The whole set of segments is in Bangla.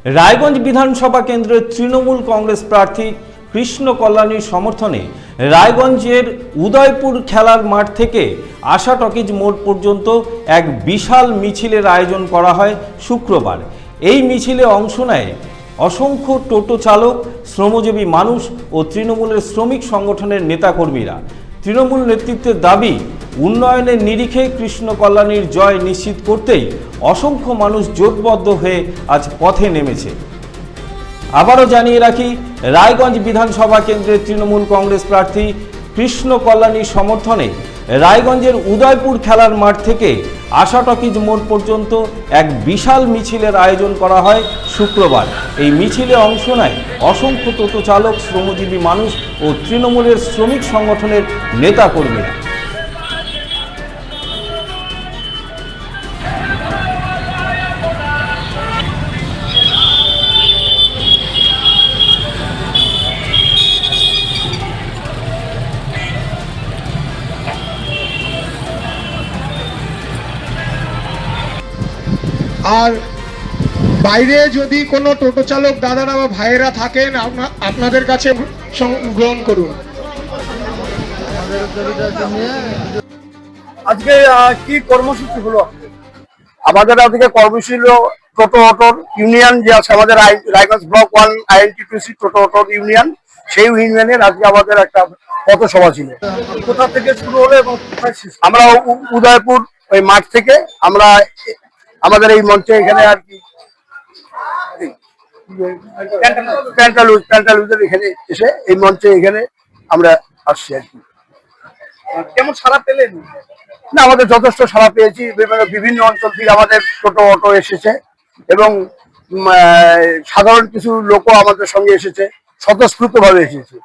রায়গঞ্জ বিধানসভা কেন্দ্রের তৃণমূল কংগ্রেস প্রার্থী কৃষ্ণ কল্যাণীর সমর্থনে রায়গঞ্জের উদয়পুর খেলার মাঠ থেকে আশা টকিজ মোড় পর্যন্ত এক বিশাল মিছিলের আয়োজন করা হয় শুক্রবার। এই মিছিলে অংশ নেয় অসংখ্য টোটো চালক, শ্রমজীবী মানুষ ও তৃণমূলের শ্রমিক সংগঠনের নেতাকর্মীরা। তৃণমূল নেতৃত্বের দাবি, উন্নয়নের নিরিখে কৃষ্ণ কল্যাণীর জয় নিশ্চিত করতেই অসংখ্য মানুষ জোটবদ্ধ হয়ে আজ পথে নেমেছে। আবারও জানিয়ে রাখি, রায়গঞ্জ বিধানসভা কেন্দ্রের তৃণমূল কংগ্রেস প্রার্থী কৃষ্ণ কল্যাণীর সমর্থনে রায়গঞ্জের উদয়পুর খেলার মাঠ থেকে আশা টকিজ মোড় পর্যন্ত এক বিশাল মিছিলের আয়োজন করা হয় শুক্রবার। এই মিছিলে অংশ নেয় অসংখ্য টোটো চালক, শ্রমজীবী মানুষ ও তৃণমূলের শ্রমিক সংগঠনের নেতাকর্মীরা। আর বাইরে যদি কোনো টোটো চালক দাদারা বা ভাইয়েরা থাকেন, আপনাদের কাছে গ্রহণ করুন। আজকে কি কর্মসূচি হলো? আমাদের আজকে কর্মসূচি হলো টোটো অটোর ইউনিয়ন যে আছে আমাদের রায়গঞ্জ ব্লক 1 INTTC টোটো অটোর ইউনিয়ন, সেই ইউনিয়নের আজকে আমাদের একটা পথসভা ছিল। কোথা থেকে শুরু হলো এবং কোথায় শেষ? আমরা উদয়পুর ওই মাঠ থেকে আমরা আমাদের এই মঞ্চে এখানে আর কি প্যান্টালুজের এখানে এসে এই মঞ্চে এখানে আমরা আসছি আর কি। কেমন সাড়া পেলেন? না, আমাদের যথেষ্ট সাড়া পেয়েছি। বিভিন্ন অঞ্চল থেকে আমাদের টোটো অটো এসেছে এবং সাধারণ কিছু লোকও আমাদের সঙ্গে এসেছে, স্বতঃস্ফূর্ত ভাবে এসেছে।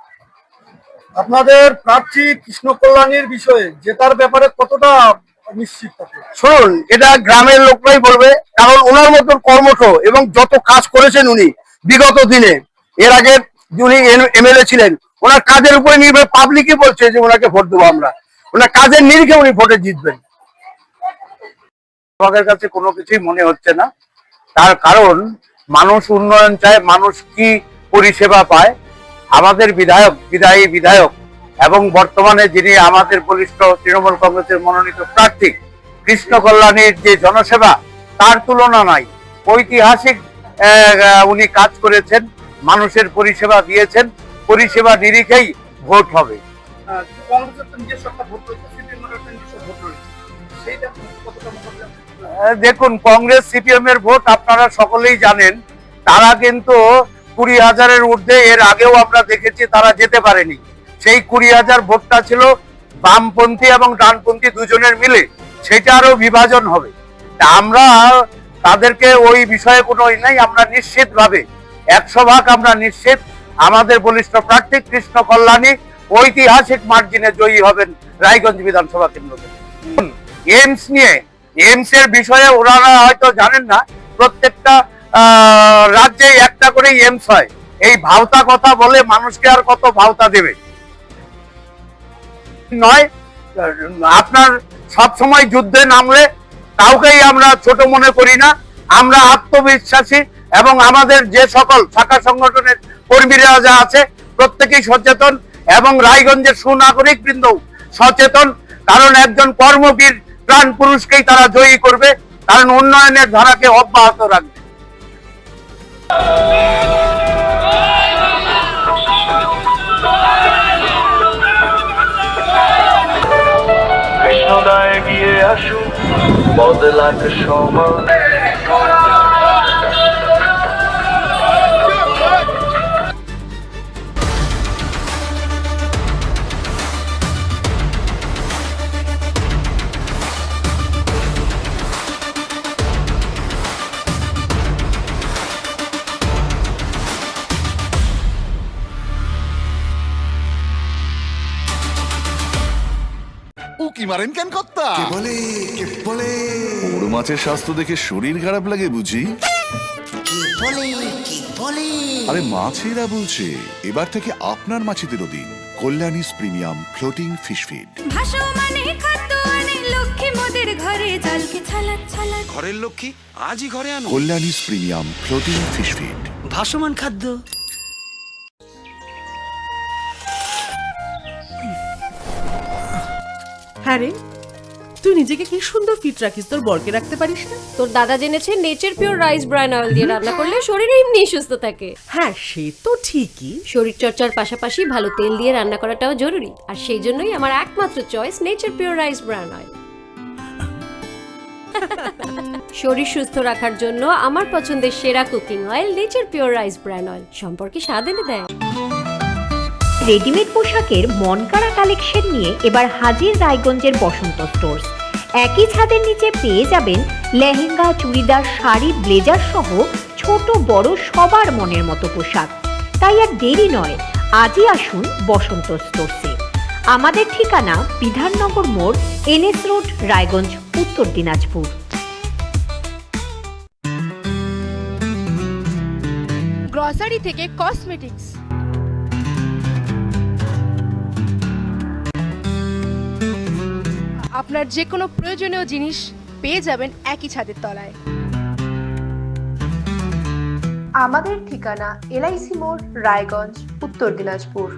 আপনাদের প্রার্থী কৃষ্ণ কল্যাণীর বিষয়ে জেতার ব্যাপারে কতটা নিশ্চিত? শুনুন, এটা গ্রামের লোকরাই বলবে, কারণ ওনার মতন কর্মঠ এবং যত কাজ করেছেন উনি বিগত দিনে, এর আগে উনি MLA ছিলেন, ওনার কাজের উপরে নির্ভর পাবলিকই বলছে যে ওনাকে ভোট দেবো আমরা, ওনার কাজের নিরিখে উনি ভোটে জিতবেন। আমাদের কাছে কোনো কিছুই মনে হচ্ছে না, তার কারণ মানুষ উন্নয়ন চায়, মানুষ কি পরিষেবা পায়। আমাদের বিধায়ক এবং বর্তমানে যিনি আমাদের বলিষ্ঠ তৃণমূল কংগ্রেসের মনোনীত প্রার্থী কৃষ্ণ কল্যাণীর যে জনসেবা, তার তুলনা নাই। ঐতিহাসিক উনি কাজ করেছেন, মানুষের পরিষেবা দিয়েছেন, পরিষেবা নিরিখেই ভোট হবে। দেখুন, কংগ্রেস CPM এর ভোট আপনারা সকলেই জানেন, তারা কিন্তু 20,000-এর ঊর্ধ্বে এর আগেও আমরা দেখেছি তারা যেতে পারেনি। সেই 20,000 ভোটটা ছিল বামপন্থী এবং ডানপন্থী দুজনের মিলে, সেটা আরো বিভাজন হবে। আমরা তাদেরকে ওই বিষয়ে কোনো নাই, আমরা নিশ্চিত ভাবে 100% আমরা নিশ্চিত আমাদের বলিষ্ঠ প্রার্থী কৃষ্ণ কল্যাণী ঐতিহাসিক মার্জিনে জয়ী হবেন রায়গঞ্জ বিধানসভা কেন্দ্র থেকে। এইমস নিয়ে, এইমস এর বিষয়ে ওনারা হয়তো জানেন না, প্রত্যেকটা রাজ্যে একটা করে এইমস হয়। এই ভাওতা কথা বলে মানুষকে আর কত ভাওতা দেবে নয়। আপনার সব সময় যুদ্ধে নামলে কাউকেই আমরা ছোট মনে করি না, আমরা আত্মবিশ্বাসী এবং আমাদের যে সকল শাখা সংগঠনের কর্মীরা যা আছে প্রত্যেকেই সচেতন এবং রায়গঞ্জের সুনাগরিক বৃন্দ সচেতন, কারণ একজন কর্মবীর প্রাণ পুরুষকেই তারা জয়ী করবে, কারণ উন্নয়নের ধারাকে অব্যাহত রাখবে। কৃষ্ণদায় এগিয়ে আসুন, বদলাক সময়। উকি মারেন কেন কর্তা? কে বলে বড় মাছের স্বাস্থ্য দেখে শরীর খারাপ লাগে বুঝি? আরে মাছেরা বলছে, এবার থেকে আপনার মাছিদেরও দিন কল্যাণীস প্রিমিয়াম ফ্লোটিং ফিশ ফিড। ভাসমানে খাদ্য আনে লক্ষ্মী মোদের ঘরে জলকে ছালাক ছালাক। ঘরের লক্ষ্মী আজই ঘরে আনো। কল্যাণীস প্রিমিয়াম ফ্লোটিং ফিশ ফিড। ভাসমান খাদ্য। হ্যাঁ রে, তুই নিজেকে কি সুন্দর ফিট রাখিস, তোর বরকে রাখতে পারিস না? তোর দাদা জেনেছে nature pure rice bran oil দিয়ে রান্না করলে শরীর এমনি সুস্থ থাকে। হ্যাঁ সে তো ঠিকই, শরীর চর্চার পাশাপাশি ভালো তেল দিয়ে রান্না করাটাও জরুরি, আর সেই জন্যই আমার একমাত্র choice nature pure rice bran oil. শরীর সুস্থ রাখার জন্য আমার পছন্দের সেরা cooking oil nature pure rice bran oil, সম্পর্কে স্বাদ এনে দেয়। রেডিমেড পোশাকের মনকাড়া কালেকশন নিয়ে এবার হাজির রায়গঞ্জের বসন্ত স্টোর্স। একই ছাদের নিচে পেয়ে যাবেন লেহেঙ্গা, চুড়িদার, শাড়ি, ব্লেজার সহ ছোট বড় সবার মনের মতো পোশাক। তাই আর দেরি নয়, আজই আসুন বসন্ত স্টোর্সে। আমাদের ঠিকানা বিধাননগর মোড়, NS রোড, রায়গঞ্জ, উত্তর দিনাজপুর। গ্রসারি থেকে কসমেটিক্স, আপনার যে কোনো প্রয়োজনীয় জিনিস পেয়ে যাবেন একই ছাদের তলায়। আমাদের ঠিকানা LIC মোড়, রায়গঞ্জ, উত্তর দিনাজপুর।